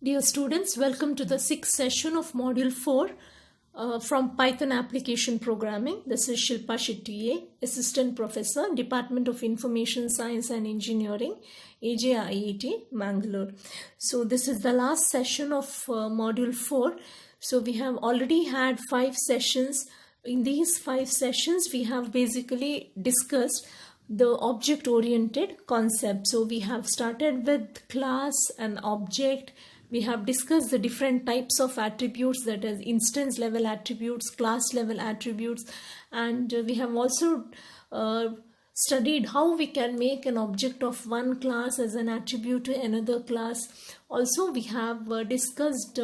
Dear students, welcome to the sixth session of Module 4 from Python Application Programming. This is Shilpa Shetty, Assistant Professor, Department of Information Science and Engineering, AJIET, Mangalore. So this is the last session of Module 4. So we have already had 5 sessions. In these 5 sessions, we have basically discussed the object-oriented concept. So we have started with class and object. We have discussed the different types of attributes, that is instance level attributes, class level attributes, and we have also studied how we can make an object of one class as an attribute to another class. Also, we have discussed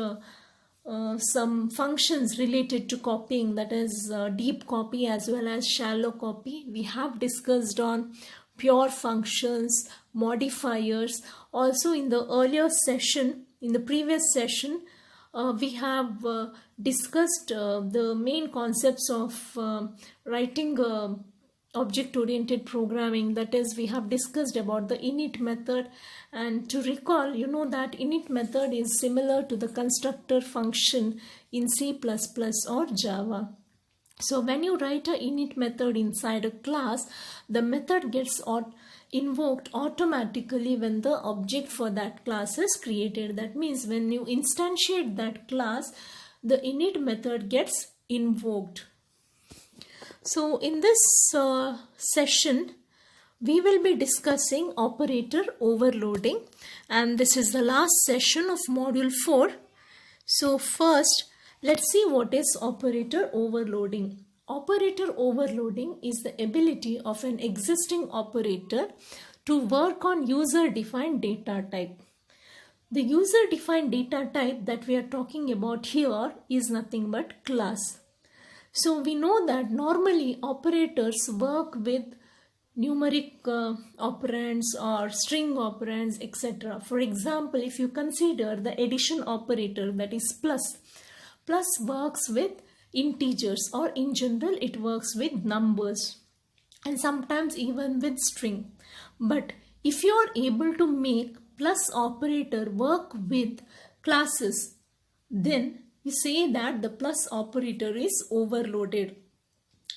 some functions related to copying, that is deep copy as well as shallow copy. We have discussed on pure functions, modifiers. Also in the earlier session, in the previous session, we have discussed the main concepts of writing object-oriented programming. That is, we have discussed about the init method, and to recall, you know that init method is similar to the constructor function in C++ or Java. So when you write a init method inside a class, the method gets invoked automatically when the object for that class is created. That means when you instantiate that class, the init method gets invoked. So in this session, we will be discussing operator overloading, and this is the last session of Module 4. So first, let's see what is operator overloading. Operator overloading is the ability of an existing operator to work on user-defined data type. The user-defined data type that we are talking about here is nothing but class. So we know that normally operators work with numeric operands or string operands, etc. For example, if you consider the addition operator, that is plus works with integers, or in general it works with numbers and sometimes even with string. But if you are able to make plus operator work with classes, then you say that the plus operator is overloaded.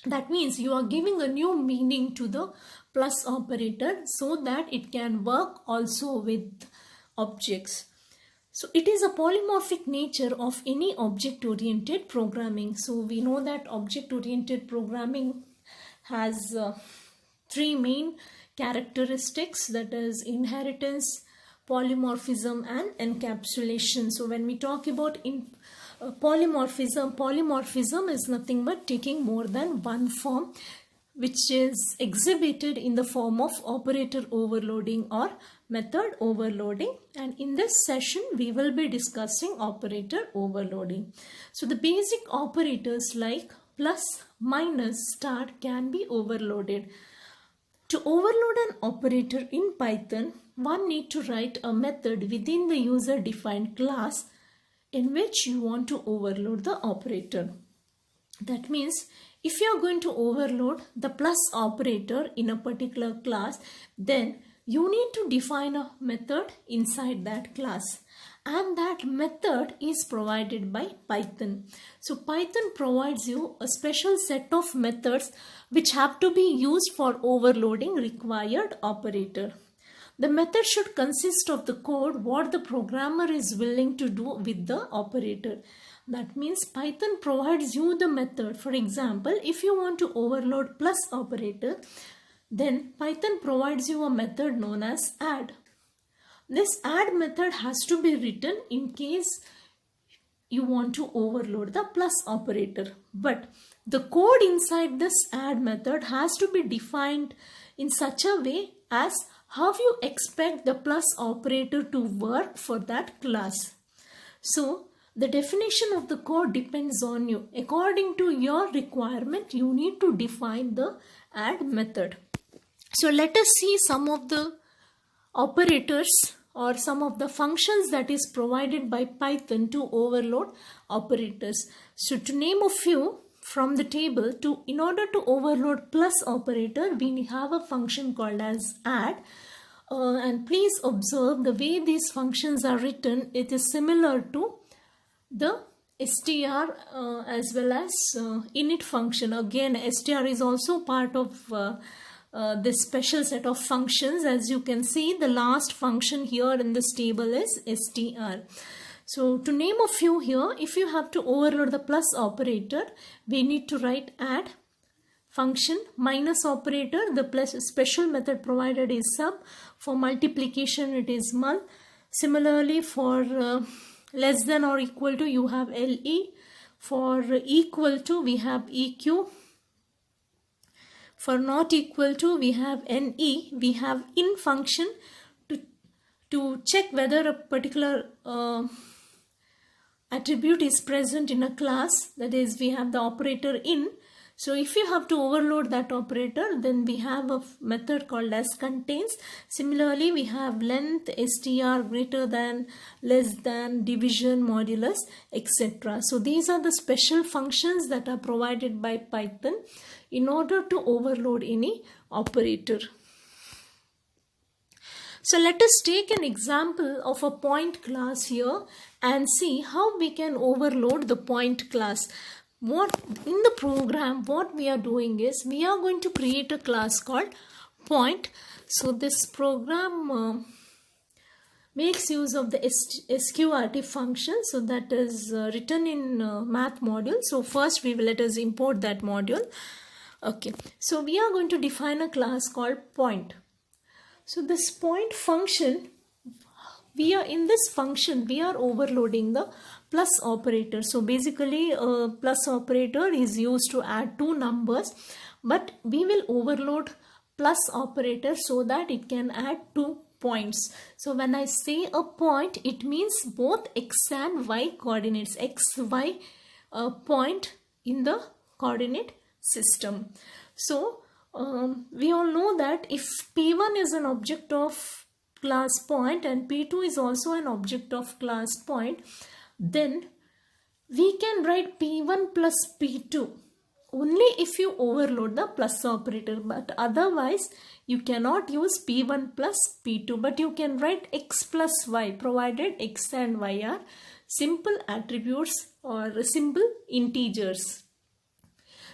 That means you are giving a new meaning to the plus operator so that it can work also with objects. So it is a polymorphic nature of any object-oriented programming. So we know that object-oriented programming has 3 main characteristics, that is inheritance, polymorphism and encapsulation. So when we talk about polymorphism is nothing but taking more than one form, which is exhibited in the form of operator overloading or method overloading. And in this session, we will be discussing operator overloading. So the basic operators like plus, minus, star can be overloaded. To overload an operator in Python, one need to write a method within the user-defined class in which you want to overload the operator. That means if you are going to overload the plus operator in a particular class, then you need to define a method inside that class, and that method is provided by Python. So Python provides you a special set of methods which have to be used for overloading required operator. The method should consist of the code what the programmer is willing to do with the operator. That means Python provides you the method. For example, if you want to overload plus operator, then Python provides you a method known as add. This add method has to be written in case you want to overload the plus operator. But the code inside this add method has to be defined in such a way as how you expect the plus operator to work for that class. So the definition of the code depends on you. According to your requirement, you need to define the add method. So let us see some of the operators or some of the functions that is provided by Python to overload operators. So to name a few from the table, in order to overload plus operator, we have a function called as add. And please observe the way these functions are written. It is similar to the str as well as init function. Again, str is also part of this special set of functions. As you can see, the last function here in this table is str. So to name a few here, if you have to overload the plus operator, we need to write add function. Minus operator, the plus special method provided is sub. For multiplication, it is mul. Similarly, for less than or equal to, you have le. For equal to, we have eq. For not equal to, we have ne. We have in function to check whether a particular attribute is present in a class. That is, we have the operator in. So if you have to overload that operator, then we have a method called as contains. Similarly, we have length, str, greater than, less than, division, modulus, etc. So these are the special functions that are provided by Python in order to overload any operator. So let us take an example of a point class here and see how we can overload the point class. What in the program, what we are doing is we are going to create a class called point. So this program makes use of the sqrt function. So that is written in math module. So first let us import that module. Okay, so we are going to define a class called point. So this point function, we are overloading the plus operator. So basically plus operator is used to add two numbers, but we will overload plus operator so that it can add 2 points. So when I say a point, it means both x and y coordinates, x, y point in the coordinate system. So we all know that if P1 is an object of class point and P2 is also an object of class point, then we can write P1 plus P2 only if you overload the plus operator, but otherwise you cannot use P1 plus P2, but you can write x plus y provided x and y are simple attributes or simple integers.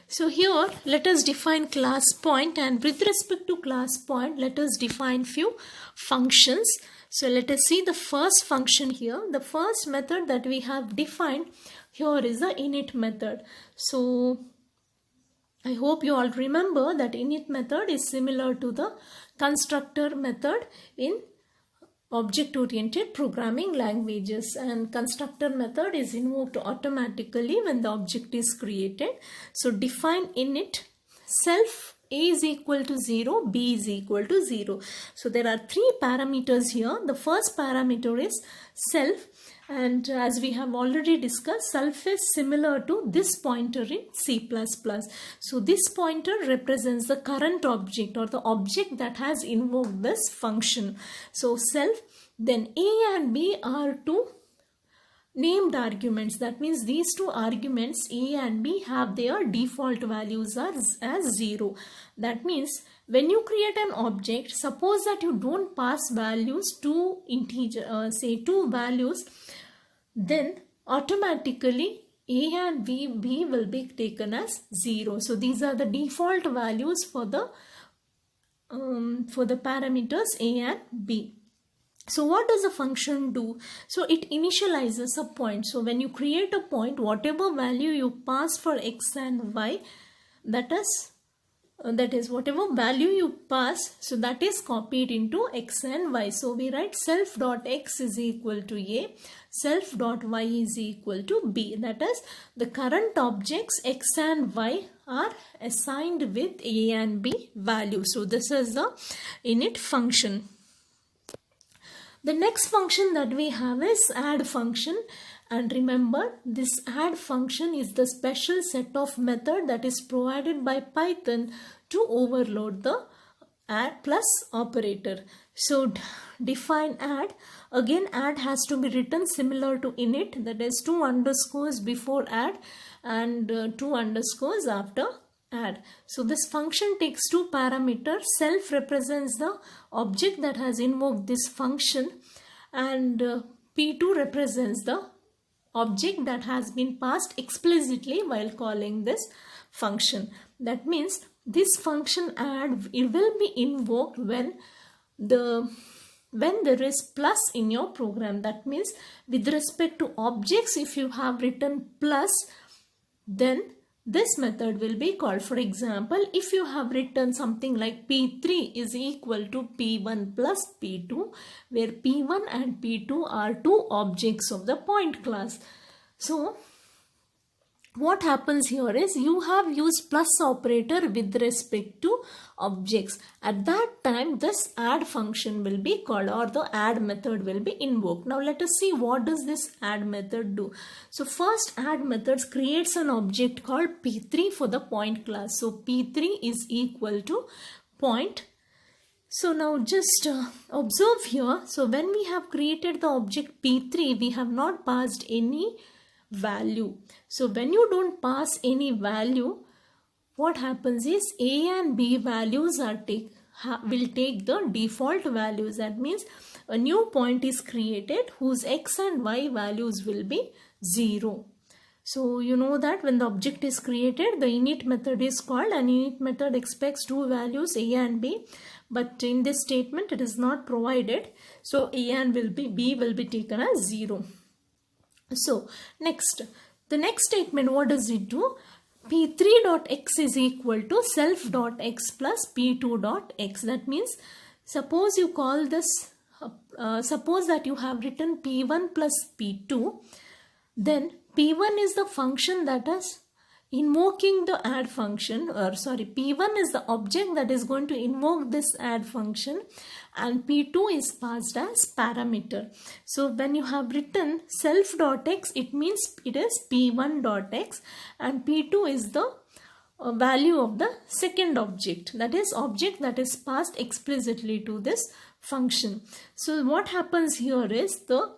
So here let us define class point, and with respect to class point, let us define few functions. So let us see the first function here. The first method that we have defined here is the init method. So I hope you all remember that init method is similar to the constructor method in object-oriented programming languages, and constructor method is invoked automatically when the object is created. So define init self a is equal to 0, b is equal to 0. So there are 3 parameters here. The first parameter is self, and as we have already discussed, self is similar to this pointer in C++. So this pointer represents the current object or the object that has invoked this function. So self, then a and b are 2 named arguments. That means these 2 arguments a and b have their default values as 0. That means when you create an object, suppose that you don't pass values to integer, say 2 values, then automatically a and b will be taken as 0. So these are the default values for the parameters a and b. So what does a function do? So it initializes a point. So when you create a point, whatever value you pass for x and y, that is whatever value you pass, so that is copied into x and y. So we write self.x is equal to a, self.y is equal to b. That is, the current objects x and y are assigned with a and b value. So this is the init function. The next function that we have is add function, and remember, this add function is the special set of method that is provided by Python to overload the add plus operator. So define add. Again, add has to be written similar to init, that is 2 underscores before add and 2 underscores after add. So this function takes two parameters. Self represents the object that has invoked this function, and P2 represents the object that has been passed explicitly while calling this function. That means this function add, it will be invoked when there is plus in your program. That means with respect to objects, if you have written plus, then this method will be called. For example, if you have written something like P3 is equal to P1 plus P2, where P1 and P2 are two objects of the point class. So what happens here is you have used plus operator with respect to objects. At that time, this add function will be called, or the add method will be invoked. Now let us see what does this add method do. So first, add methods creates an object called P3 for the point class. So P3 is equal to point. So now just observe here. So when we have created the object P3, we have not passed any value. So when you don't pass any value, what happens is A and B values are will take the default values. That means a new point is created whose X and Y values will be 0. So you know that when the object is created, the init method is called, and init method expects two values A and B, but in this statement it is not provided. So A and B will be taken as 0. So next, the next statement, what does it do? P3.x is equal to self.x plus P2.x. That means suppose you call this, suppose that you have written P1 plus P2, then P1 is the function that is invoking the add function, or sorry, P1 is the object that is going to invoke this add function, and P2 is passed as parameter. So when you have written self.x, it means it is P1.x, and P2 is the value of the second object, that is object that is passed explicitly to this function. So what happens here is the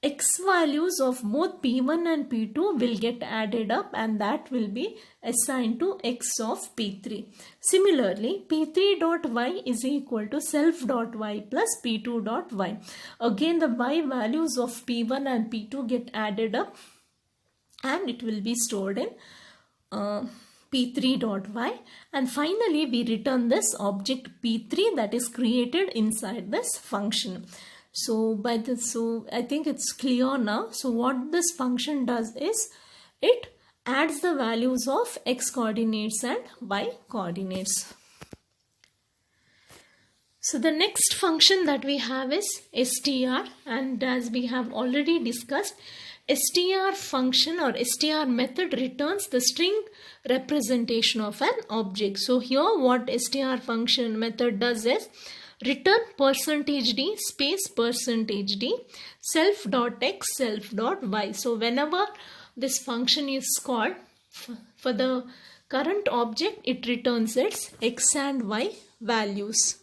X values of both P1 and P2 will get added up, and that will be assigned to X of P3. Similarly, P3.y is equal to self.y plus P2.y. Again, the Y values of P1 and P2 get added up, and it will be stored in P3.y. And finally, we return this object P3 that is created inside this function. So by this, so I think it's clear now. So what this function does is it adds the values of X coordinates and Y coordinates. So the next function that we have is str, and as we have already discussed, str function or str method returns the string representation of an object. So here what str function method does is return %d space %d self.x self.y. So whenever this function is called, for the current object, it returns its X and Y values.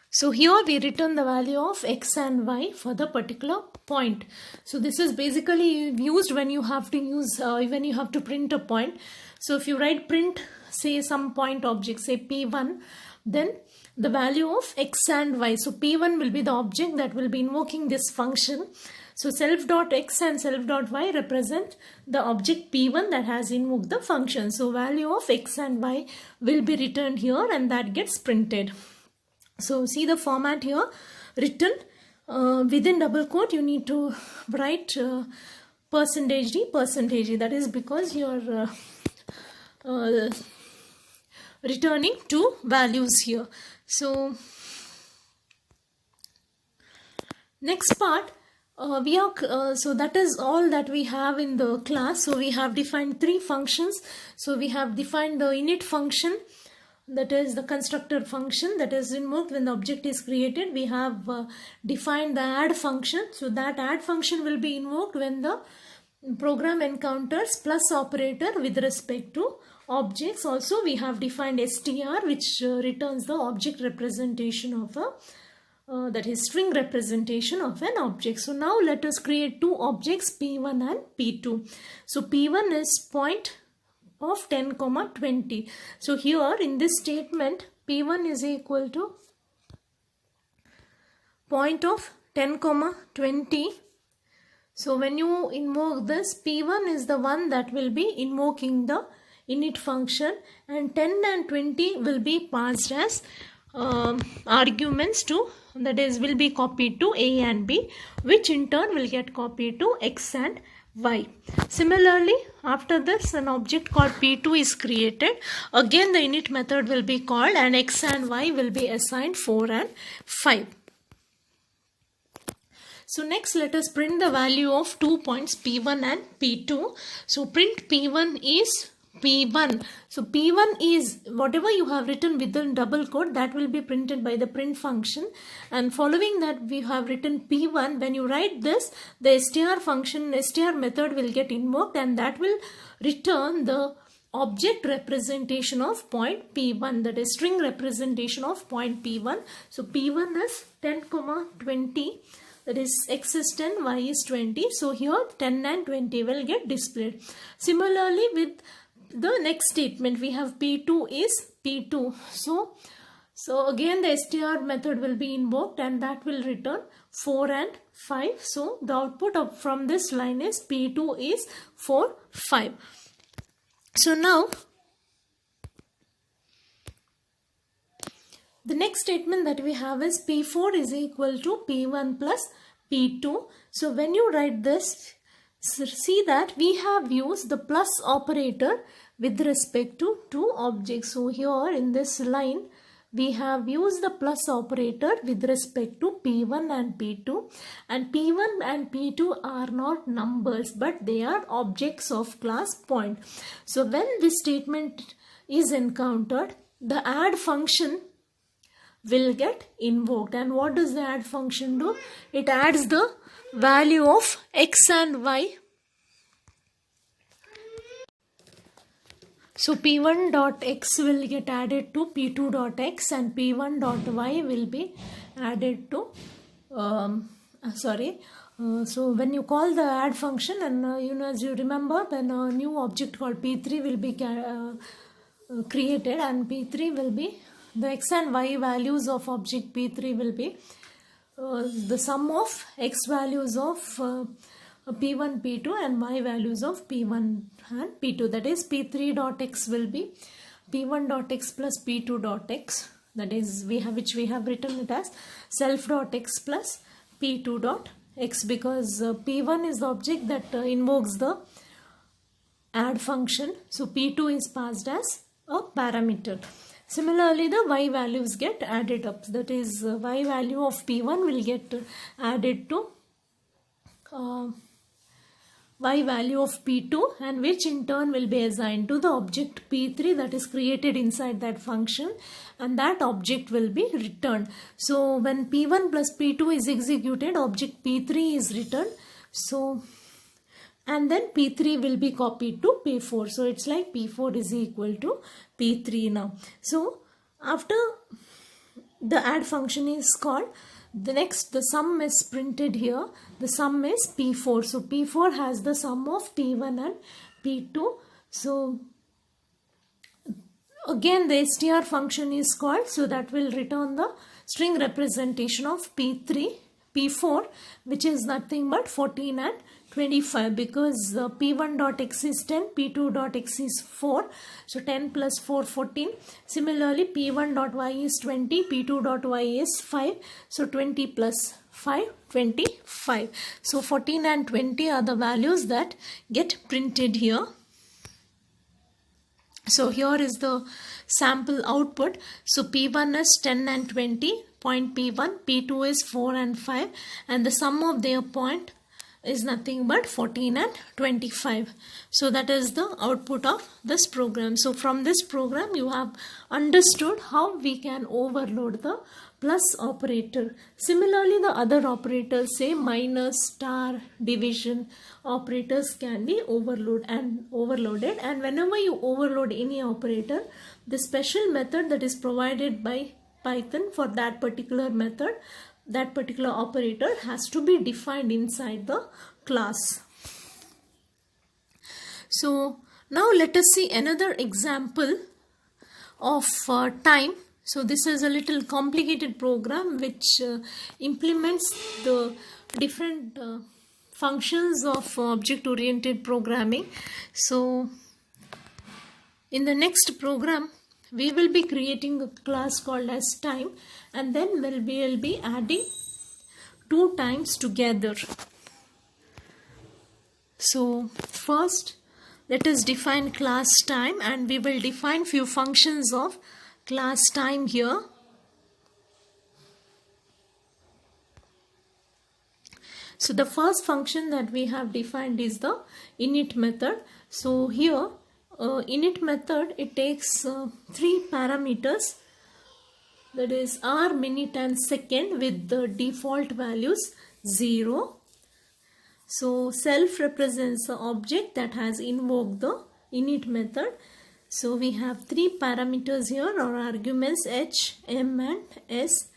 So here we return the value of X and Y for the particular point. So this is basically used when you have to use, when you have to print a point. So if you write print, say some point object, say P1, then the value of X and Y. So P1 will be the object that will be invoking this function. So self.x and self.y represent the object P1 that has invoked the function. So value of X and Y will be returned here, and that gets printed. So see the format here, written within double quote, you need to write %d %d. That is because you are returning two values here. So next part, so that is all that we have in the class. So we have defined three functions. So we have defined the init function, that is the constructor function that is invoked when the object is created. We have defined the add function. So that add function will be invoked when the program encounters plus operator with respect to objects. Also we have defined str, which returns the object representation of a that is string representation of an object. So now let us create two objects, P1 and P2. So P1 is point of 10, 20. So here in this statement, P1 is equal to point of 10, 20. So when you invoke this, P1 is the one that will be invoking the init function, and 10 and 20 will be passed as arguments to, that is, will be copied to A and B, which in turn will get copied to X and Y. Similarly, after this, an object called P2 is created. Again, the init method will be called and X and Y will be assigned 4 and 5. So next, let us print the value of 2 points P1 and P2. So print P1 is P1. So P1 is whatever you have written within double quote, that will be printed by the print function, and following that we have written P1. When you write this, the str function, str method will get invoked, and that will return the object representation of point P1, that is string representation of point P1. So P1 is 10, 20. That is X is 10, Y is 20. So here 10 and 20 will get displayed. Similarly with the next statement, we have P2 is P2. So again the str method will be invoked, and that will return 4 and 5. So the output from this line is P2 is 4, 5. So now the next statement that we have is P4 is equal to P1 plus P2. So when you write this, see that we have used the plus operator with respect to two objects. So here in this line, we have used the plus operator with respect to P1 and P2. And P1 and P2 are not numbers, but they are objects of class point. So when this statement is encountered, the add function will get invoked. And what does the add function do? It adds the value of X and Y. So P1.x will get added to P2.x, and P1.y will be added to so when you call the add function, and as you remember, then a new object called P3 will be created, and P3 will be the X and Y values of object P3 will be the sum of X values of P1, P2 and Y values of P1 and P2. That is P3.x will be P1.x plus P2.x. That is which we have written it as self.x plus P2.x, because P1 is the object that invokes the add function. So P2 is passed as a parameter. Similarly, the Y values get added up. That is Y value of P1 will get added to Y value of P2, and which in turn will be assigned to the object P3 that is created inside that function, and that object will be returned. So when P1 plus P2 is executed, object P3 is returned. So and then P3 will be copied to P4. So it's like P4 is equal to P3 now. So after the add function is called, the sum is printed here. The sum is P4. So P4 has the sum of P1 and P2. So again the str function is called. So that will return the string representation of P4, which is nothing but 14 and 25, because P1.x is 10, P2.x is 4. So 10 plus 4, 14. Similarly, P1.y is 20, P2.y is 5. So 20 plus 5, 25. So 14 and 20 are the values that get printed here. So here is the sample output. So P1 is 10 and 20, point P1, P2 is 4 and 5, and the sum of their point is nothing but 14 and 25. So that is the output of this program. So from this program you have understood how we can overload the plus operator. Similarly, the other operators, say minus, star, division operators, can be overloaded, and whenever you overload any operator, the special method that is provided by Python for that particular method that particular operator has to be defined inside the class. So now let us see another example of time. So this is a little complicated program which implements the different functions of object-oriented programming. So in the next program, we will be creating a class called as time, and then we will be adding two times together. So first, let us define class time, and we will define few functions of class time here. So the first function that we have defined is the init method. So here init method, it takes three parameters, that is hour, minute and second, with the default values 0. So self represents the object that has invoked the init method. So we have three parameters here, or arguments h, m and s,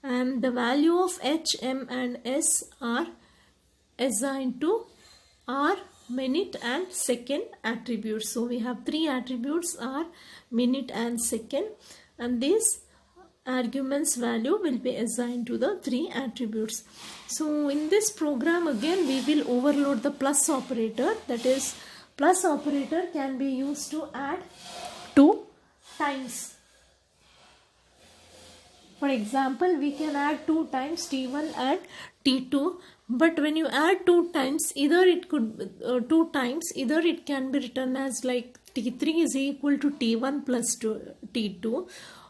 and the value of h, m and s are assigned to hour, minute and second attributes. So we have three attributes, hour, minute and second, and these arguments value will be assigned to the three attributes. So in this program again we will overload the plus operator, that is plus operator can be used to add two times. For example, we can add 2 times T1 and T2, but when you add 2 times, either it could 2 times, either it can be written as like T3 is equal to T1 plus T2,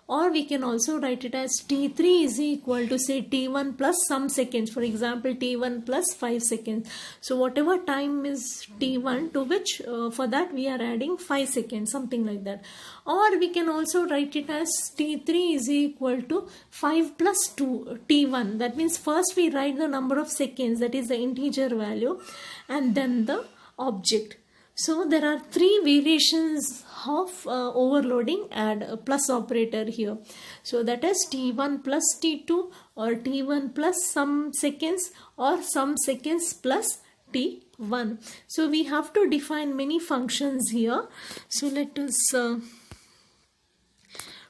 or we can also write it as T3 is equal to say T1 plus some seconds, for example T1 plus 5 seconds. So whatever time is T1, to which for that we are adding 5 seconds, something like that. Or we can also write it as T3 is equal to 5 plus 2 T1. That means first we write the number of seconds, that is the integer value, and then the object. So there are three variations of overloading add a plus operator here. So that is T1 plus T2, or T1 plus some seconds, or some seconds plus T1. So we have to define many functions here. So let us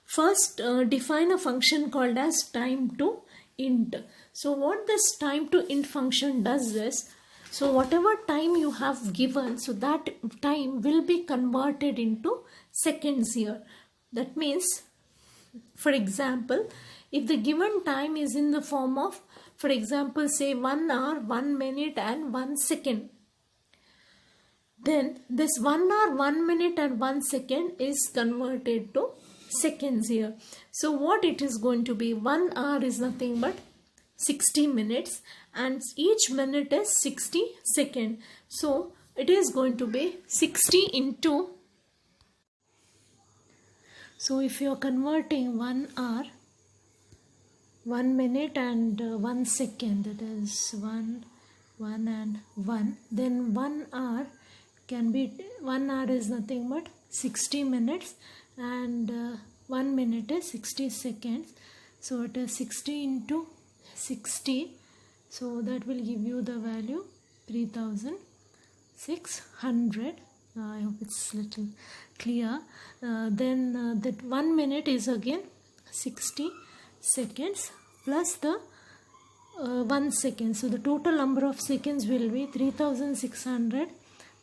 first define a function called as time to int. So what this time to int function does is, so whatever time you have given, so that time will be converted into seconds here. That means, for example, if the given time is in the form of, for example, say 1 hour, 1 minute and 1 second, then this 1 hour, 1 minute and 1 second is converted to seconds here. So what it is going to be, 1 hour is nothing but 60 minutes, and each minute is 60 seconds. So it is going to be 60 into, so if you are converting 1 hour, 1 minute and 1 second, that is 1 and 1, then 1 hour can be, 1 hour is nothing but 60 minutes, and 1 minute is 60 seconds. So it is 60 into 60, so that will give you the value 3600. I hope it's little clear. Then that 1 minute is again 60 seconds plus the 1 second. So the total number of seconds will be 3600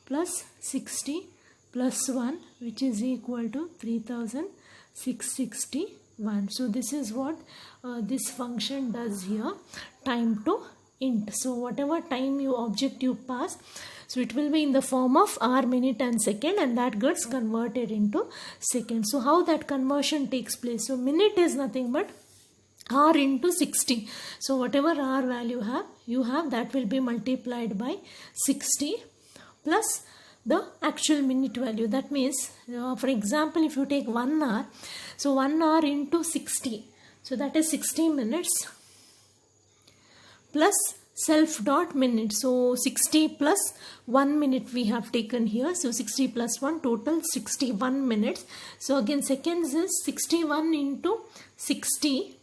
plus 60 plus 1, which is equal to 3661. So this is what this function does here, time to int. So whatever time object you pass, so it will be in the form of hour, minute and second, and that gets converted into seconds. So how that conversion takes place? So minute is nothing but hour into 60. So whatever hour value you have, that will be multiplied by 60 plus the actual minute value. That means, for example, if you take 1 hour, so 1 hour into 60, so that is 60 minutes plus self dot minute. So 60 plus 1 minute we have taken here. So 60 plus 1, total 61 minutes. So again seconds is 61 into 60.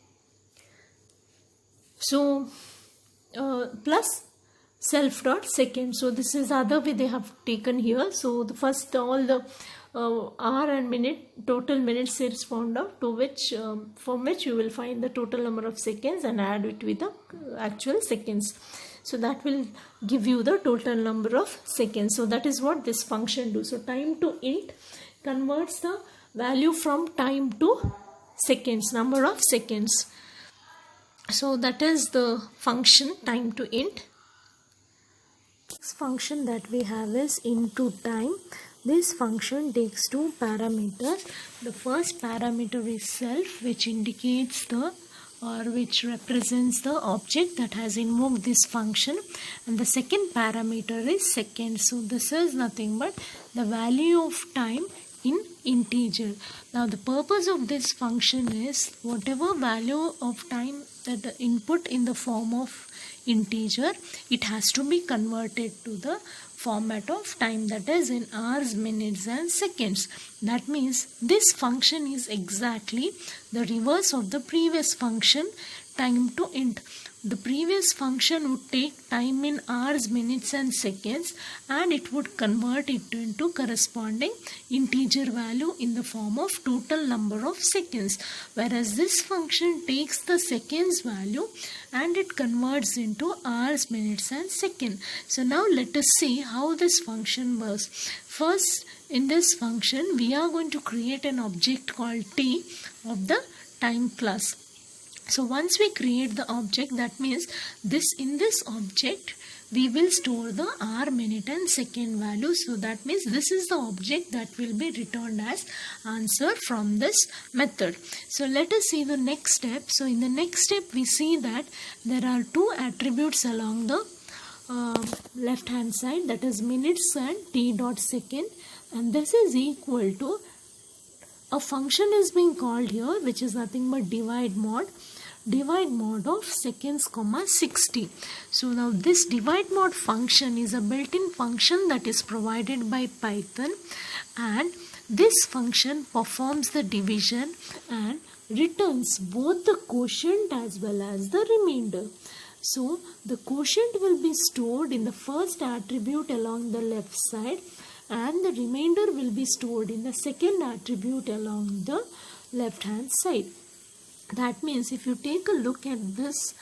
So plus self dot second. So this is the other way they have taken here. So the first all the hour and minute total minutes is found out, to which from which you will find the total number of seconds and add it with the actual seconds. So that will give you the total number of seconds. So that is what this function do. So time to int converts the value from time to seconds, number of seconds. So that is the function time to int. Next function that we have is into time. This function takes two parameters. The first parameter is self, which indicates the or which represents the object that has invoked this function, and the second parameter is second. So this is nothing but the value of time in integer. Now the purpose of this function is whatever value of time that the input in the form of integer, it has to be converted to the format of time, that is in hours, minutes and seconds. That means this function is exactly the reverse of the previous function, time to int. The previous function would take time in hours, minutes and seconds, and it would convert it into corresponding integer value in the form of total number of seconds. Whereas this function takes the seconds value and it converts into hours, minutes and seconds. So now let us see how this function works. First, in this function we are going to create an object called t of the time class. So once we create the object, that means in this object we will store the hour, minute and second value. So that means this is the object that will be returned as answer from this method. So let us see the next step. So in the next step we see that there are two attributes along the left hand side, that is minutes and t dot second, and this is equal to a function is being called here, which is nothing but divide mod of seconds comma 60. So now this divide mod function is a built-in function that is provided by Python, and this function performs the division and returns both the quotient as well as the remainder. So the quotient will be stored in the first attribute along the left side, and the remainder will be stored in the second attribute along the left hand side. That means if you take a look at this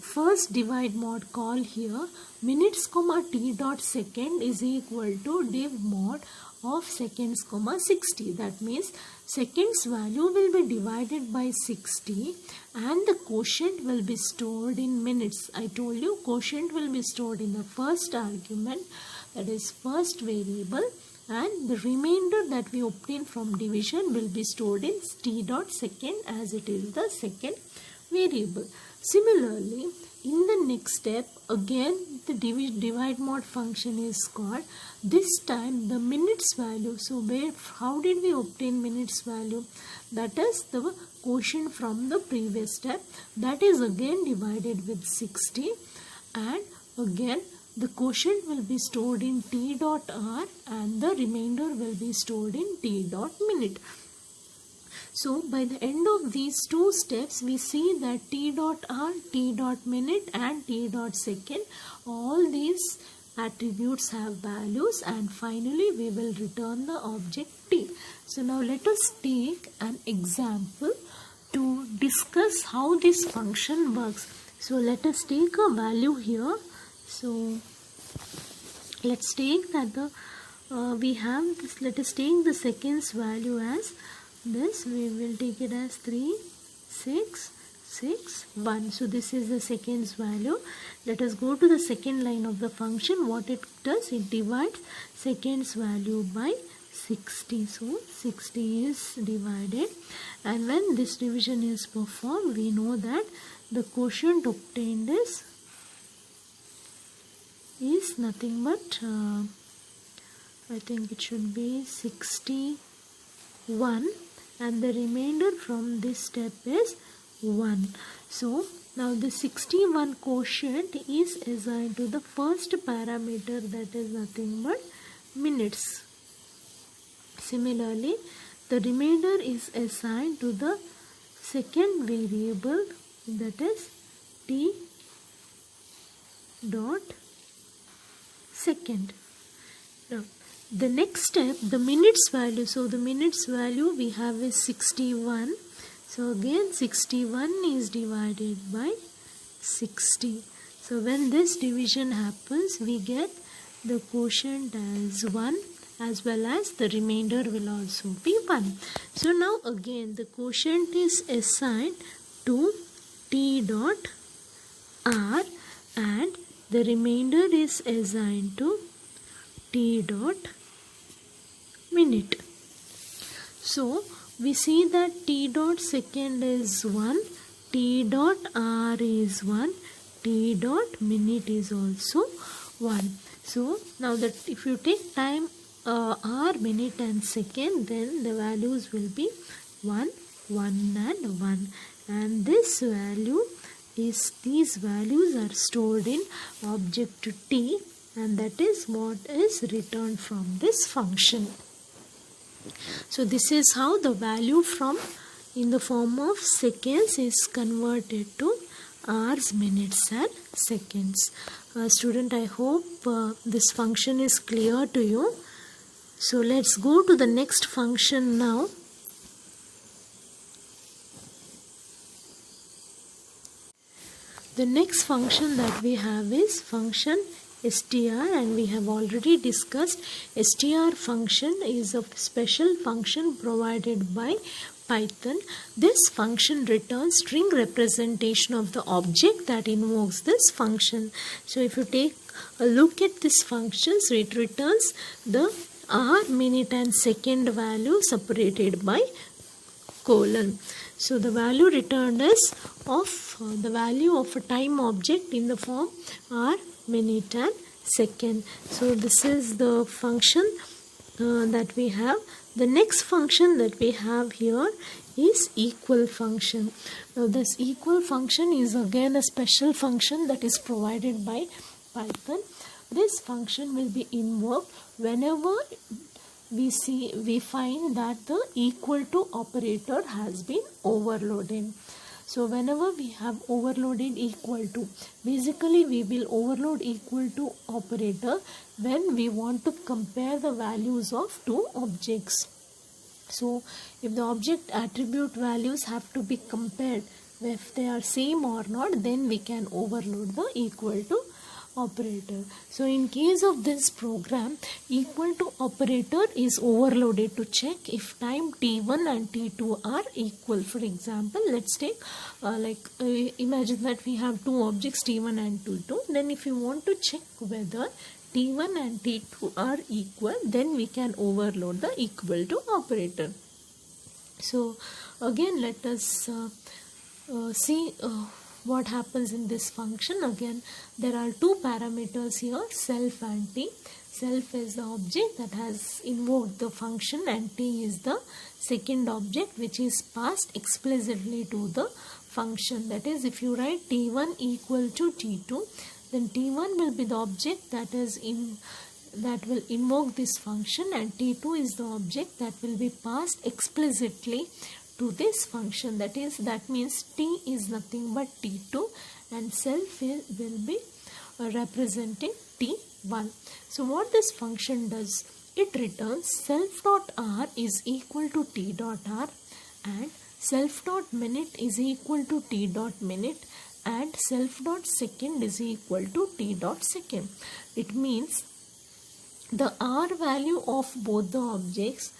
first divide mod call here, minutes comma t dot second is equal to div mod of seconds comma 60. That means seconds value will be divided by 60 and the quotient will be stored in minutes. I told you quotient will be stored in the first argument, that is first variable, and the remainder that we obtain from division will be stored in t dot second as it is the second variable. Similarly, in the next step again the divide mod function is called. This time the minutes value, so how did we obtain minutes value? That is the quotient from the previous step, that is again divided with 60, and again the quotient will be stored in t dot r and the remainder will be stored in t dot minute. So by the end of these two steps we see that t dot r, t dot minute and t dot second, all these attributes have values, and finally we will return the object t. So now let us take an example to discuss how this function works. So let us take a value here. So let's take that we have this, let us take the seconds value as this, we will take it as 3, 6, 6, 1. So this is the seconds value. Let us go to the second line of the function. What it does, it divides seconds value by 60. So 60 is divided, and when this division is performed we know that the quotient obtained is nothing but I think it should be 61, and the remainder from this step is 1. So now the 61 quotient is assigned to the first parameter, that is nothing but minutes. Similarly, the remainder is assigned to the second variable, that is t dot second. Now the next step, the minutes value. So the minutes value we have is 61. So again 61 is divided by 60. So when this division happens, we get the quotient as 1, as well as the remainder will also be 1. So now again the quotient is assigned to t dot r and the remainder is assigned to t dot minute. So we see that t dot second is 1, t dot r is 1, t dot minute is also 1. So now that if you take time r, minute and second, then the values will be 1, 1 and 1, and this value is, these values are stored in object t, and that is what is returned from this function. So this is how the value from in the form of seconds is converted to hours, minutes and seconds. Student, I hope this function is clear to you. So let's go to the next function now. The next function that we have is function str, and we have already discussed str function is a special function provided by Python. This function returns string representation of the object that invokes this function. So if you take a look at this function, so it returns the hour, minute and second value separated by colon. So the value returned is of the value of a time object in the form hour, minute and second. So this is the function that we have. The next function that we have here is equal function. Now this equal function is again a special function that is provided by Python. This function will be invoked whenever we find that the equal to operator has been overloaded. So whenever we have overloaded equal to, basically we will overload equal to operator when we want to compare the values of two objects. So if the object attribute values have to be compared, if they are same or not, then we can overload the equal to operator. So in case of this program, equal to operator is overloaded to check if time t1 and t2 are equal. For example, let's take imagine that we have two objects t1 and t2. Then if you want to check whether t1 and t2 are equal, then we can overload the equal to operator. So again let us see what happens in this function. Again there are two parameters here, self and t. Self is the object that has invoked the function, and t is the second object which is passed explicitly to the function. That is, if you write t1 equal to t2, then t1 will be the object that will invoke this function, and t2 is the object that will be passed explicitly to this function. That means t is nothing but t2 and self will be representing t1. So what this function does, it returns self.r is equal to t.r and self.minute is equal to t.minute and self.second is equal to t.second. It means the r value of both the objects,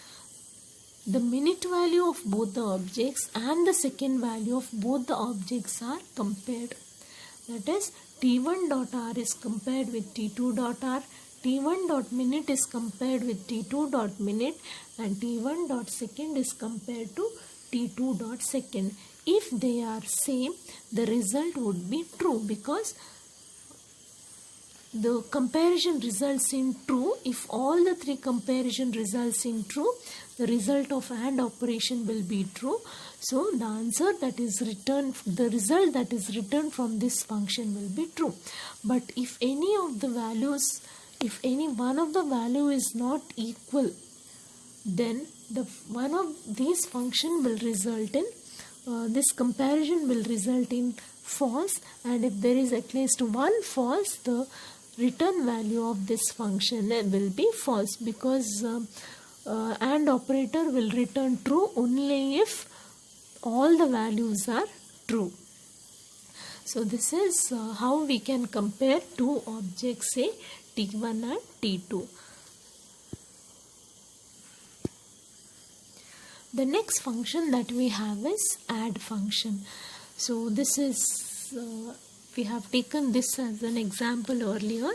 the minute value of both the objects and the second value of both the objects are compared. That is, t1.r is compared with t2.r, t1.minute is compared with t2.minute and t1.second is compared to t2.second. If they are same, the result would be true because the comparison results in true. If all the three comparison results in true, the result of AND operation will be true. So the answer that is returned, the result that is returned from this function will be true. But if any of the values, if any one of the value is not equal, then the one of these function will result in this comparison will result in false, and if there is at least one false, the return value of this function will be false, because AND operator will return true only if all the values are true. So this is how we can compare two objects, say T1 and T2. The next function that we have is add function. So this is we have taken this as an example earlier,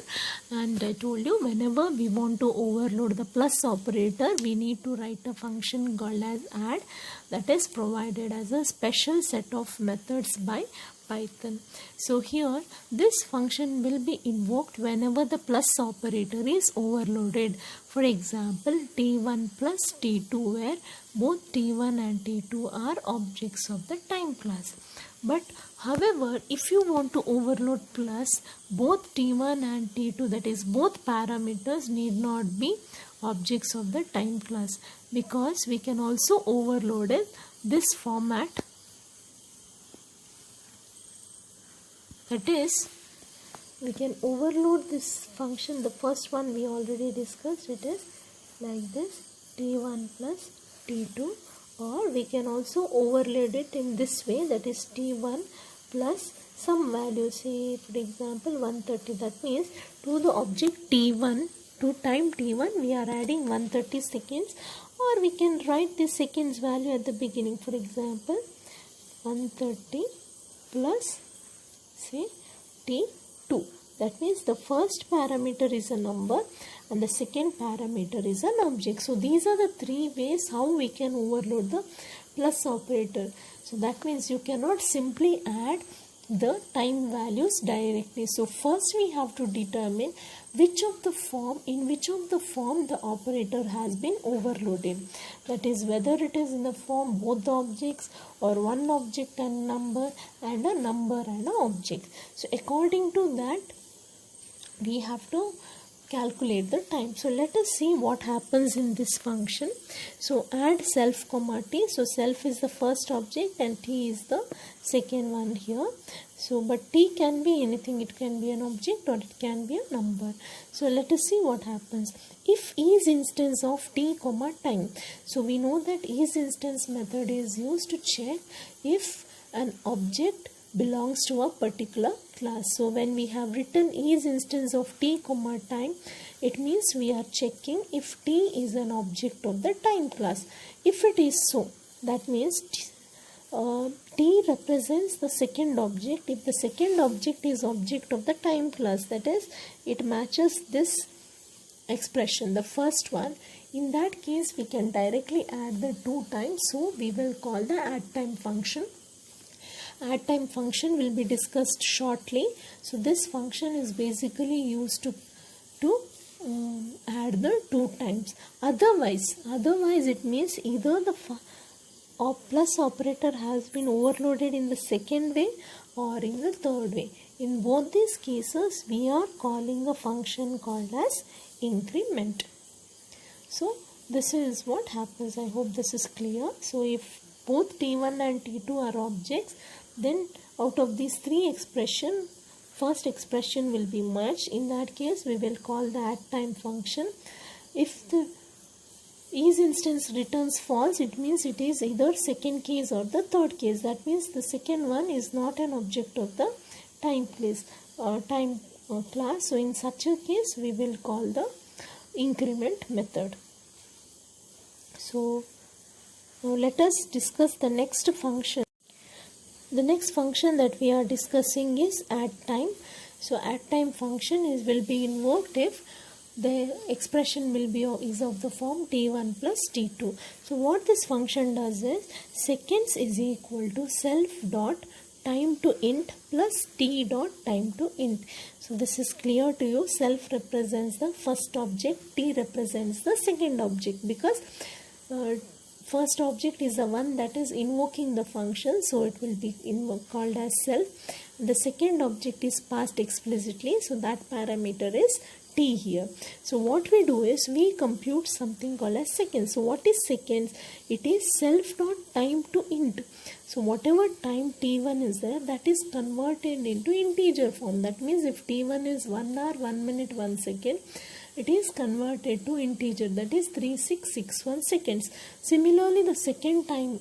and I told you whenever we want to overload the plus operator, we need to write a function called as add, that is provided as a special set of methods by Python. So here this function will be invoked whenever the plus operator is overloaded. For example, T1 plus T2, where both T1 and T2 are objects of the time class. But however, if you want to overload plus, both T1 and T2, that is both parameters, need not be objects of the time class, because we can also overload in this format. That is, we can overload this function. The first one we already discussed. It is like this, T1 plus T2, or we can also overload it in this way, that is T1 plus some value, say for example 130. That means to the object T1, to time T1, we are adding 130 seconds, or we can write the seconds value at the beginning. For example, 130 plus say T2. That means the first parameter is a number and the second parameter is an object. So these are the three ways how we can overload the plus operator. So that means you cannot simply add the time values directly. So first we have to determine in which of the form the operator has been overloaded. That is, whether it is in the form both the objects, or one object and number, and a number and an object. So according to that, we have to calculate the time. So let us see what happens in this function. So add self comma t. So self is the first object and t is the second one here. So but t can be anything. It can be an object or it can be a number. So let us see what happens. If is instance of t comma time. So we know that is instance method is used to check if an object belongs to a particular class. So when we have written is instance of t comma time, it means we are checking if t is an object of the time class. If it is so, that means t represents the second object. If the second object is object of the time class, that is, it matches this expression, the first one. In that case, we can directly add the two times. So we will call the add time function. Add time function will be discussed shortly. So this function is basically used to add the two times. Otherwise it means either the plus operator has been overloaded in the second way or in the third way. In both these cases, we are calling a function called as increment. So this is what happens. I hope this is clear. So if both T1 and T2 are objects, then out of these three expressions, first expression will be merged. In that case, we will call the add time function. If the is instance returns false, it means it is either second case or the third case. That means the second one is not an object of the time class. So in such a case, we will call the increment method. So now let us discuss the next function. The next function that we are discussing is add time. So add time function will be invoked if the expression is of the form T1 plus T2. So what this function does is seconds is equal to self dot time to int plus t dot time to int. So this is clear to you. Self represents the first object, t represents the second object, because first object is the one that is invoking the function, so it will be called as self. The second object is passed explicitly, so that parameter is t here. So what we do is we compute something called as seconds. So what is seconds? It is self dot time to int. So whatever time t1 is there, that is converted into integer form. That means if t1 is 1 hour, 1 minute, 1 second, it is converted to integer, that is 3661 seconds. Similarly, the second time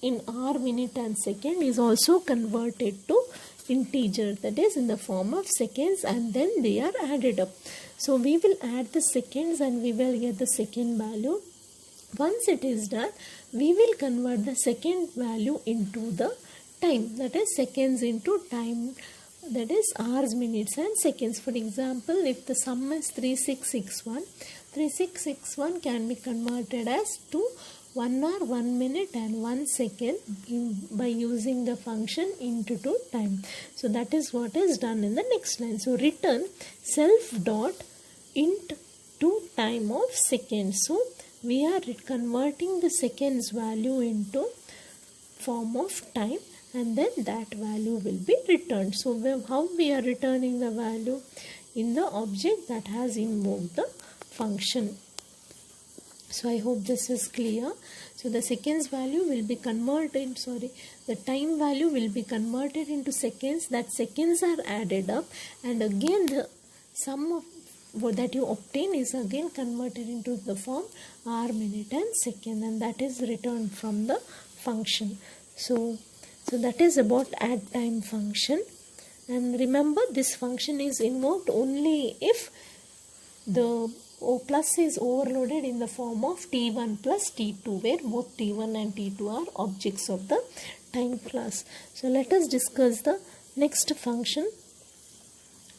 in hour, minute and second is also converted to integer, that is in the form of seconds, and then they are added up. So we will add the seconds and we will get the second value. Once it is done, we will convert the second value into the time, that is seconds into time, that is hours, minutes and seconds. For example, if the sum is 3661, 3661 can be converted as to 1 hour, 1 minute and 1 second by using the function int to time. So that is what is done in the next line. So return self dot int to time of seconds. So we are converting the seconds value into form of time, and then that value will be returned. So how we are returning the value? In the object that has invoked the function. So I hope this is clear. So the seconds value will be converted, the time value will be converted into seconds. That seconds are added up, and again the sum of what that you obtain is again converted into the form hour, minute and second, and that is returned from the function. So that is about add time function. And remember, this function is invoked only if the plus is overloaded in the form of t1 plus t2, where both t1 and t2 are objects of the time class. So let us discuss the next function.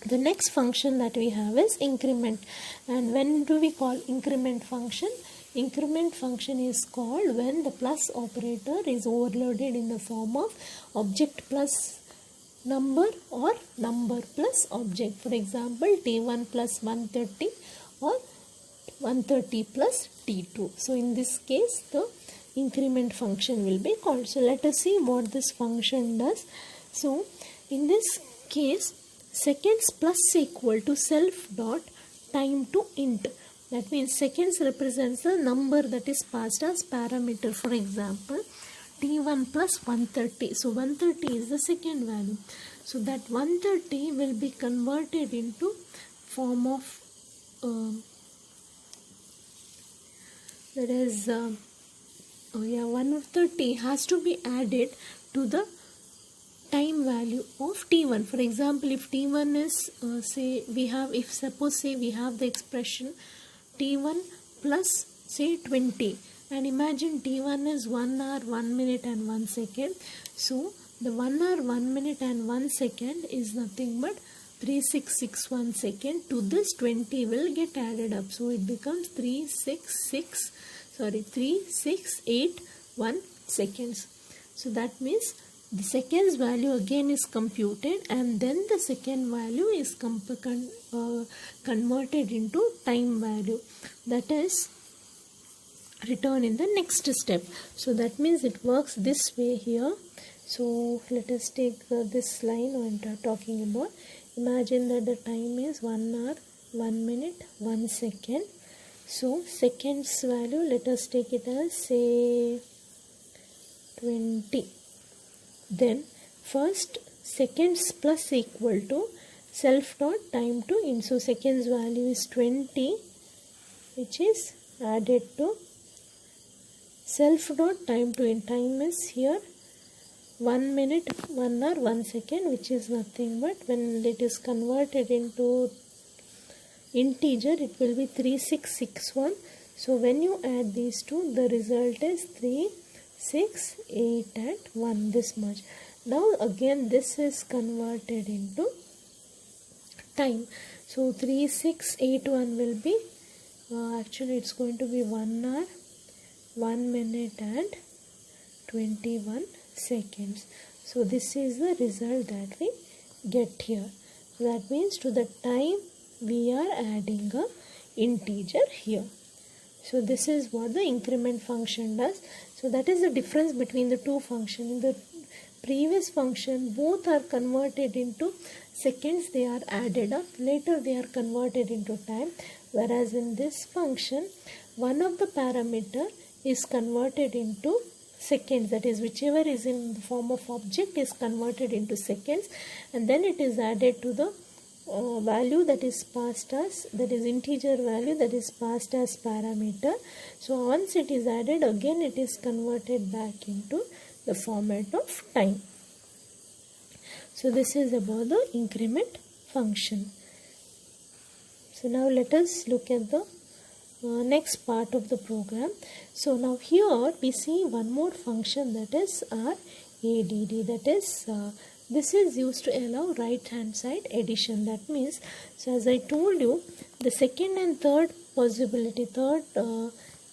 The next function that we have is increment. And when do we call increment function? Increment function is called when the plus operator is overloaded in the form of object plus number or number plus object. For example, t1 plus 130 or 130 plus t2. So in this case, the increment function will be called. So let us see what this function does. So in this case, seconds plus equal to self dot time to int. That means seconds represents the number that is passed as parameter. For example, t1 plus 130. So 130 is the second value. So that 130 will be converted into form of that is 130 has to be added to the time value of t1. For example, if t1 is suppose we have the expression t1 plus say 20, and imagine t1 is 1 hour, 1 minute and 1 second. So the 1 hour, 1 minute and 1 second is nothing but 3661 second. To this 20 will get added up, so it becomes 3681 seconds. So that means the seconds value again is computed, and then the second value is converted into time value, that is return in the next step. So that means it works this way here. So let us take this line when talking about. Imagine that the time is 1 hour, 1 minute, 1 second. So seconds value, let us take it as say 20. Then first seconds plus equal to self dot time to int. So seconds value is 20, which is added to self dot time to int. Time is here 1 minute, 1 hour, 1 second, which is nothing but when it is converted into integer, it will be 3661. So when you add these two, the result is 3, 6, 8 and 1, this much. Now again this is converted into time. So 3681 will be actually it's going to be 1 hour, 1 minute and 21 seconds. So this is the result that we get here. That means to the time we are adding a integer here. So this is what the increment function does. So that is the difference between the two functions. previous function, both are converted into seconds, they are added up, later they are converted into time, whereas in this function one of the parameter is converted into seconds, that is whichever is in the form of object is converted into seconds, and then it is added to the value that is passed as, that is integer value that is passed as parameter. So once it is added, again it is converted back into the format of time. So this is about the increment function. So now let us look at the next part of the program. So now here we see one more function, that is our ADD, that is this is used to allow right hand side addition. That means, so as I told you, the second and third possibility, third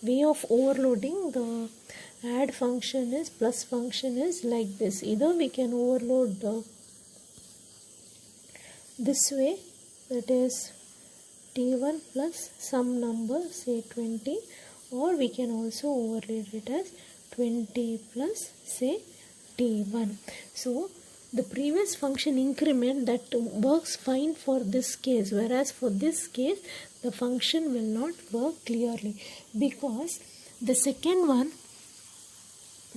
way of overloading the add function is, plus function is like this. Either we can overload this way, that is t1 plus some number, say 20, or we can also overload it as 20 plus say t1. So the previous function increment, that works fine for this case, whereas for this case the function will not work clearly, because the second one,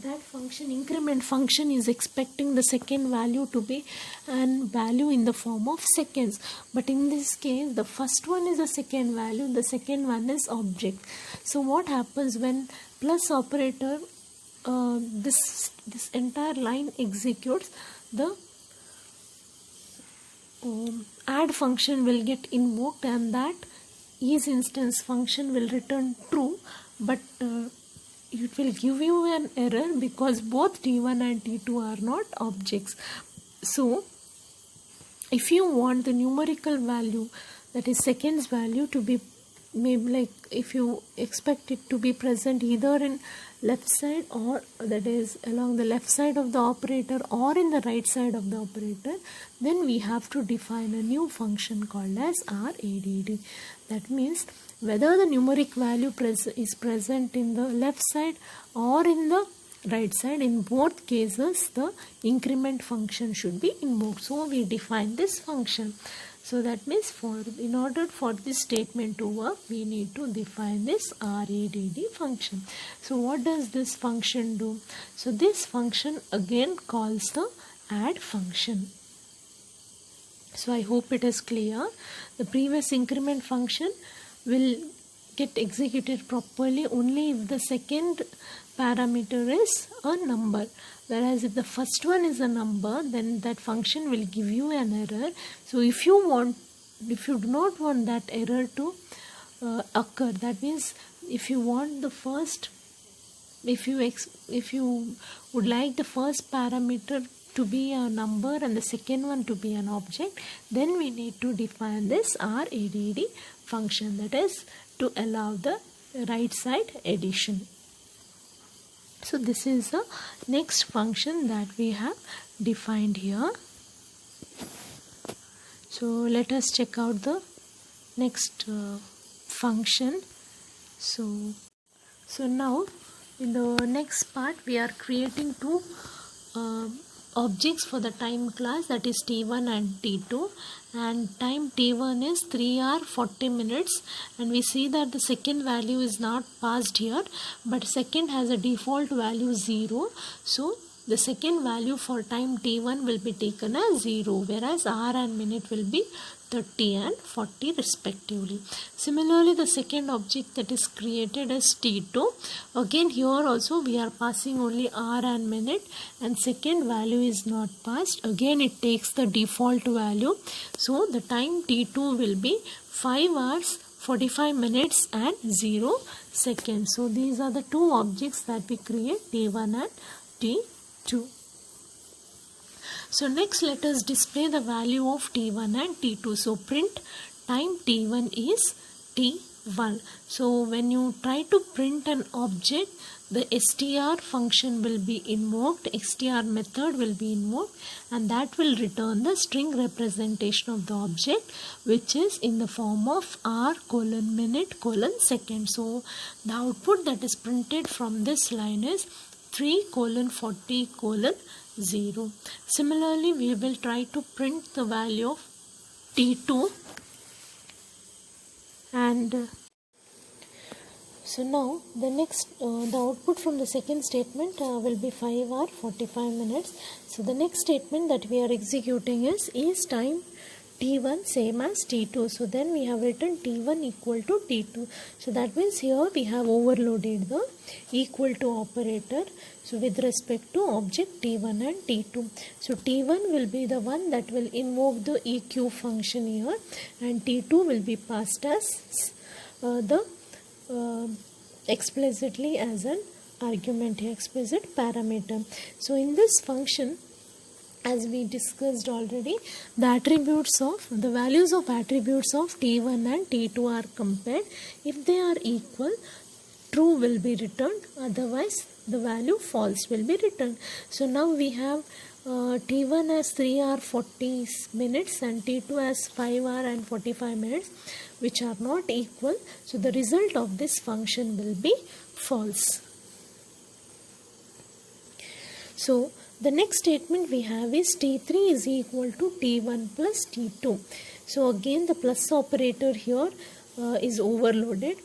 that function, increment function, is expecting the second value to be an value in the form of seconds, but in this case the first one is a second value, the second one is object. So what happens when plus operator, this entire line executes, the add function will get invoked, and that is instance function will return true, but it will give you an error because both t1 and t2 are not objects. So if you want the numerical value, that is seconds value, to be maybe like, if you expect it to be present either in left side, or that is along the left side of the operator, or in the right side of the operator, then we have to define a new function called as RADD. That means whether the numeric value is present in the left side or in the right side, in both cases the increment function should be invoked. So we define this function. So that means in order for this statement to work, we need to define this RADD function. So what does this function do? So this function again calls the add function. So I hope it is clear. The previous increment function will get executed properly only if the second parameter is a number, whereas if the first one is a number, then that function will give you an error. So if you do not want that error to occur, that means if you want the first, if you would like the first parameter to be a number and the second one to be an object, then we need to define this RADD function, that is to allow the right side addition. So this is the next function that we have defined here. So let us check out the next function. So now in the next part we are creating two objects for the time class, that is t1 and t2, and time t1 is 3 hours 40 minutes, and we see that the second value is not passed here, but second has a default value 0. So the second value for time t1 will be taken as 0, whereas hour and minute will be 30 and 40 respectively. Similarly, the second object that is created as t2, again here also we are passing only hour and minute, and second value is not passed. Again it takes the default value. So the time t2 will be 5 hours 45 minutes and 0 seconds. So these are the two objects that we create, t1 and t2. So next let us display the value of t1 and t2. So print time t1 is t1. So when you try to print an object, the str function will be invoked, str method will be invoked, and that will return the string representation of the object, which is in the form of hour :minute :second. So the output that is printed from this line is 3:40:0. Similarly, we will try to print the value of T2, and so now the output from the second statement will be 5 hour 45 minutes. So the next statement that we are executing is time T1 same as T2. So then we have written T1 equal to T2. So that means here we have overloaded the equal to operator. So with respect to object T1 and T2. So T1 will be the one that will invoke the EQ function here, and T2 will be passed as explicitly as an argument, explicit parameter. So in this function, as we discussed already, the values of attributes of T1 and T2 are compared. If they are equal, true will be returned, otherwise the value false will be returned. So now we have T1 as 3 hour 40 minutes and T2 as 5 hour and 45 minutes, which are not equal. So the result of this function will be false. So the next statement we have is T3 is equal to T1 plus T2. So again the plus operator here is overloaded.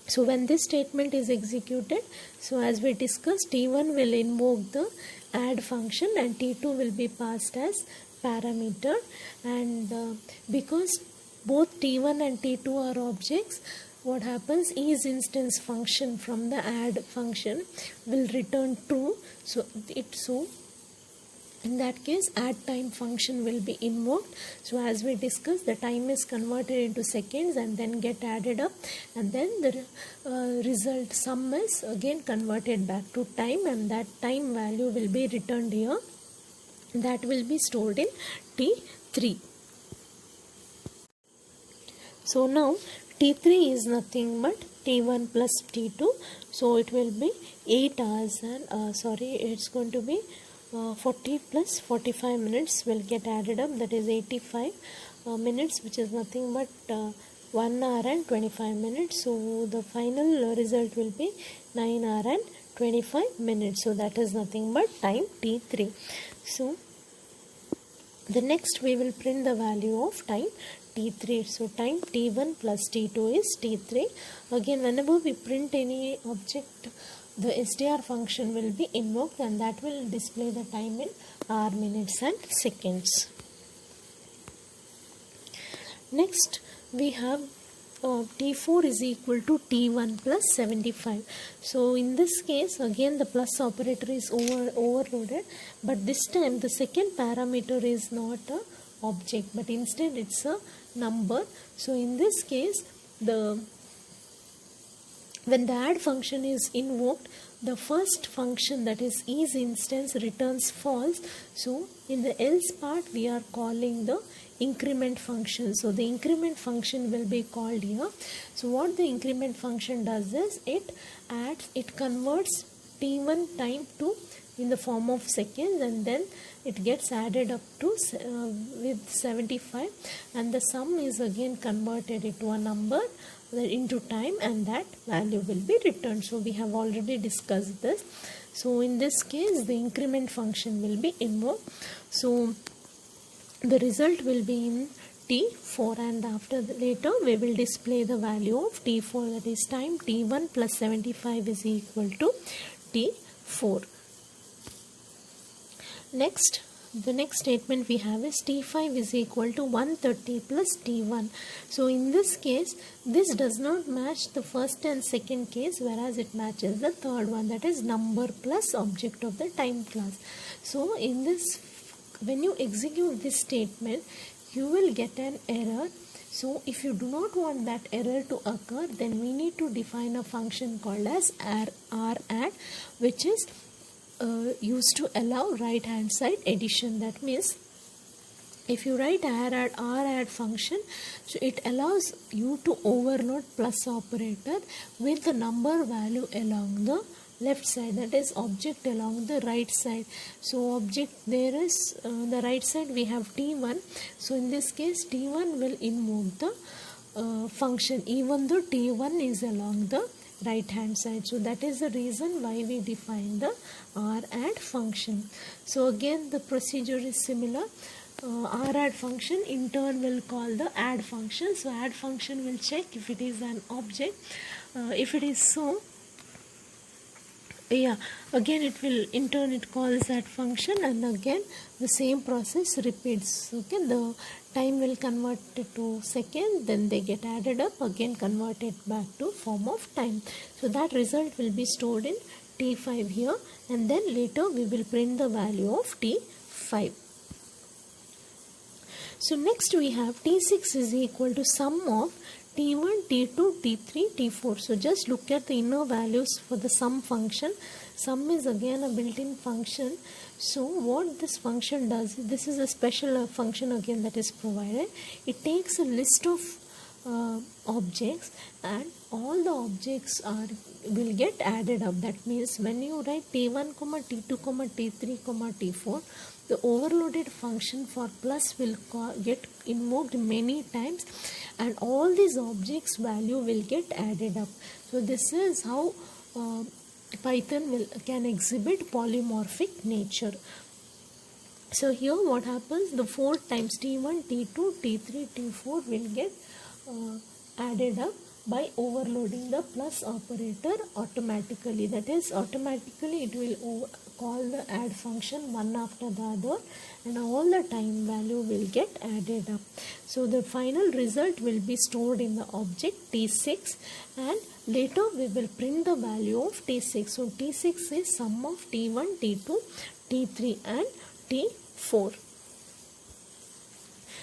So when this statement is executed, so as we discussed, T1 will invoke the add function and T2 will be passed as parameter, and because both T1 and T2 are objects, what happens is instance function from the add function will return true. So in that case add time function will be invoked. So as we discussed, the time is converted into seconds and then get added up, and then the result sum is again converted back to time, and that time value will be returned here. That will be stored in T3. So now T3 is nothing but T1 plus T2. So it will be 8 hours and it's going to be 40 plus 45 minutes will get added up, that is 85 minutes, which is nothing but 1 hour and 25 minutes. So the final result will be 9 hour and 25 minutes. So that is nothing but time T3. So the next we will print the value of time T3. So time T1 plus T2 is T3. Again, whenever we print any object, the STR function will be invoked, and that will display the time in hour, minutes and seconds. Next we have T4 is equal to T1 plus 75. So in this case again the plus operator is overloaded, but this time the second parameter is not a object but instead it's a number. So in this case, when the add function is invoked, the first function, that is instance, returns false. So in the else part we are calling the increment function. So the increment function will be called here. So what the increment function does is it converts T1 time to in the form of seconds, and then it gets added up to with 75, and the sum is again converted into a number into time, and that value will be returned. So we have already discussed this. So in this case the increment function will be invoked. So the result will be in T4, and later we will display the value of T4, that is time T1 plus 75 is equal to T4. Next, the next statement we have is T5 is equal to 130 plus T1. So in this case, this does not match the first and second case, whereas it matches the third one, that is number plus object of the time class. So in this, when you execute this statement, you will get an error. So if you do not want that error to occur, then we need to define a function called as radd, which is used to allow right hand side addition. That means if you write radd function, so it allows you to overload plus operator with the number value along the left side, that is object along the right side. So object, there is the right side we have T1. So in this case T1 will invoke the function even though T1 is along the right hand side. So that is the reason why we define the R add function. So again the procedure is similar. R add function in turn will call the add function. So add function will check if it is an object. If it is so, yeah, again it will in turn it calls that function, and again the same process repeats. Okay, the time will convert it to second, then they get added up, again convert it back to form of time. So that result will be stored in T5 here, and then later we will print the value of T5. So next we have T6 is equal to sum of T1, T2, T3, T4. So just look at the inner values for the sum function. Sum is again a built-in function. So what this function does, this is a special function again that is provided. It takes a list of objects, and all the objects will get added up. That means when you write T1, T2, T3, T4, the overloaded function for plus will get invoked many times, and all these objects value will get added up. So this is how Python can exhibit polymorphic nature. So here what happens, the 4 times T1, T2, T3, T4 will get added up by overloading the plus operator automatically. That is, automatically it will call the add function one after the other, and all the time value will get added up. So the final result will be stored in the object T6, and later we will print the value of T6. So T6 is sum of T1, T2, T3 and T4.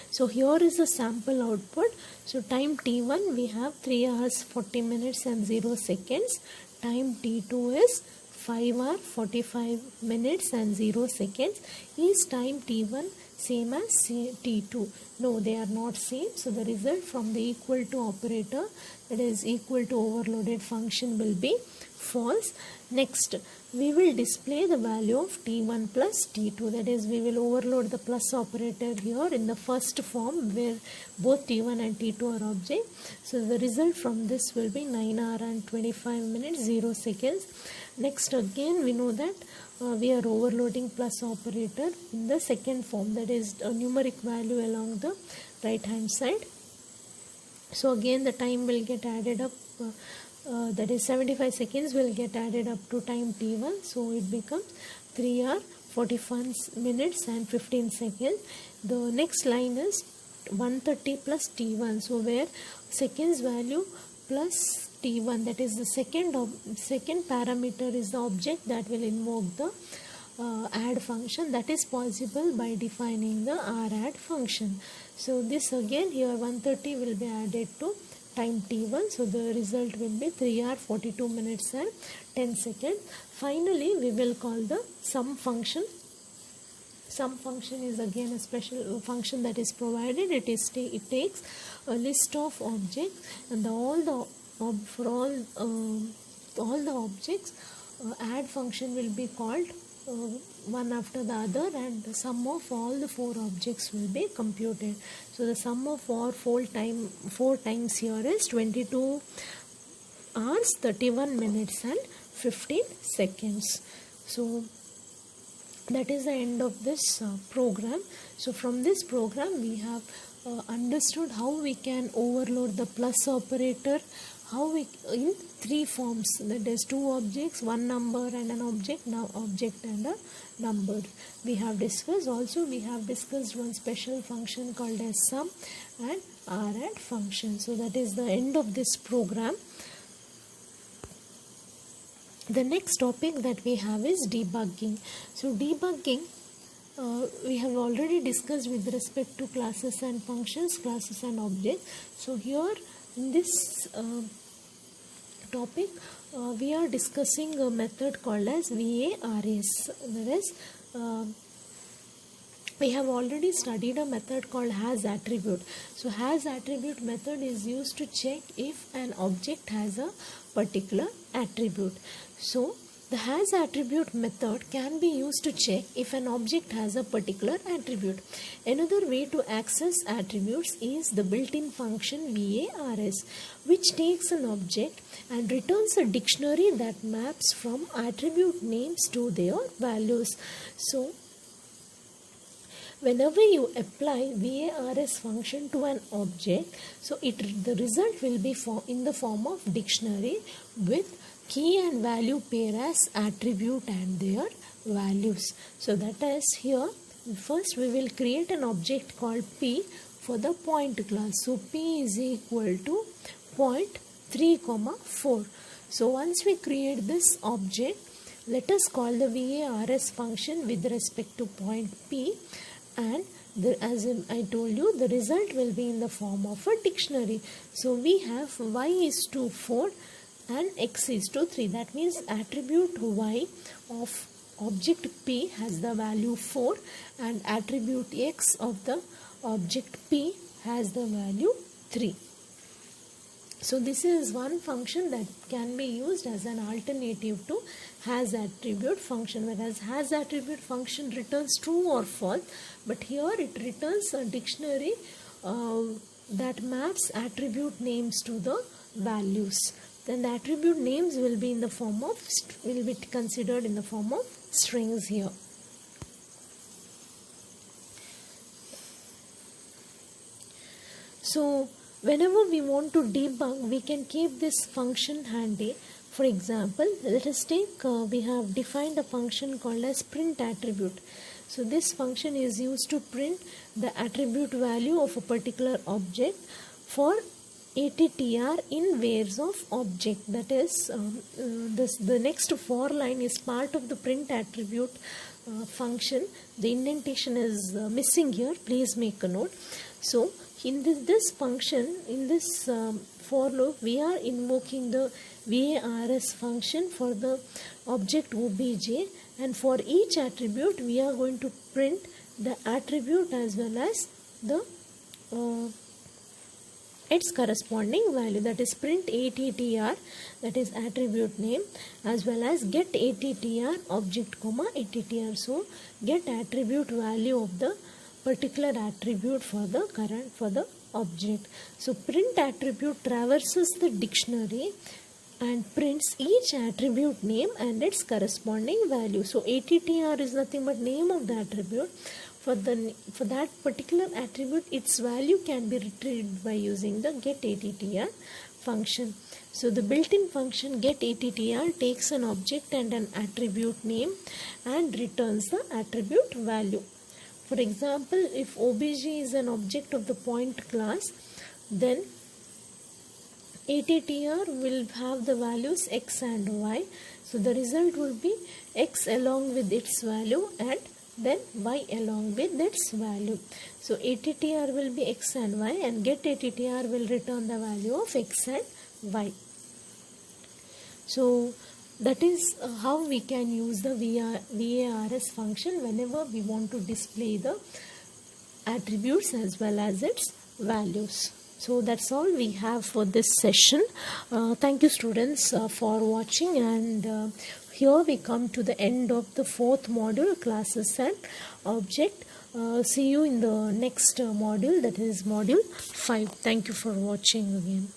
So here is the sample output. So time T1 we have 3 hours 40 minutes and 0 seconds. Time T2 is 5 hours 45 minutes and 0 seconds. Is time T1 same as T2? No, they are not same. So the result from the equal to operator, that is equal to overloaded function, will be false. Next, we will display the value of T1 plus T2. That is, we will overload the plus operator here in the first form where both T1 and T2 are object. So the result from this will be 9 hours and 25 minutes 0 seconds. Next, again we know that we are overloading plus operator in the second form, that is a numeric value along the right hand side. So again the time will get added up, that is 75 seconds will get added up to time T1. So it becomes 3 hours 45 minutes and 15 seconds. The next line is 130 plus T1. So where seconds value plus T1, that is the second parameter is the object that will invoke the add function. That is possible by defining the R add function. So this again here 130 will be added to time T1. So the result will be 3 hours 42 minutes and 10 seconds. Finally we will call the sum function. Sum function is again a special function that is provided. It takes a list of objects, and for all the objects add function will be called one after the other, and the sum of all the 4 objects will be computed. So the sum of 4 times here is 22 hours 31 minutes and 15 seconds. So that is the end of this program. So from this program we have understood how we can overload the plus operator, how we in 3 forms, that is 2 objects, 1 number and an object, now object and a number we have discussed. Also we have discussed one special function called as sum and R add function. So that is the end of this program. The next topic that we have is debugging. So debugging we have already discussed with respect to classes and functions, classes and objects. So here in this topic we are discussing a method called as VARS. That is, we have already studied a method called has attribute. So has attribute method is used to check if an object has a particular attribute. So The has attribute method can be used to check if an object has a particular attribute. Another way to access attributes is the built-in function VARS, which takes an object and returns a dictionary that maps from attribute names to their values. So whenever you apply VARS function to an object, so the result will be in the form of dictionary with key and value pair as attribute and their values. So that is here, first we will create an object called P for the point class. So P is equal to point 3, 4. So once we create this object, let us call the VARS function with respect to point P, and as I told you, the result will be in the form of a dictionary. So we have y is to 4 and x is to 3. That means attribute y of object P has the value 4 and attribute x of the object P has the value 3. So this is one function that can be used as an alternative to has attribute function, whereas has attribute function returns true or false, but here it returns a dictionary that maps attribute names to the values. Then the attribute names will be in the form of will be considered in the form of strings here. So whenever we want to debug, we can keep this function handy. For example, let us take we have defined a function called as print attribute. So this function is used to print the attribute value of a particular object for attr in varies of object. That is the next for line is part of the print attribute function. The indentation is missing here, please make a note. So in this function, in this for loop, we are invoking the VARS function for the object obj, and for each attribute we are going to print the attribute as well as the its corresponding value, that is print attr, that is attribute name, as well as get attr object comma attr. So get attribute value of the particular attribute for the object. So print attribute traverses the dictionary and prints each attribute name and its corresponding value. So attr is nothing but name of the attribute. For that particular attribute, its value can be retrieved by using the getAttr function. So the built-in function getAttr takes an object and an attribute name and returns the attribute value. For example, if obj is an object of the point class, then attr will have the values x and y. So the result will be x along with its value and then y along with its value. So attr will be x and y, and getAttr will return the value of x and y. So that is how we can use the VARS function whenever we want to display the attributes as well as its values. So that's all we have for this session. Thank you students for watching, and here we come to the end of the 4th module, classes and object. See you in the next module, that is module 5. Thank you for watching again.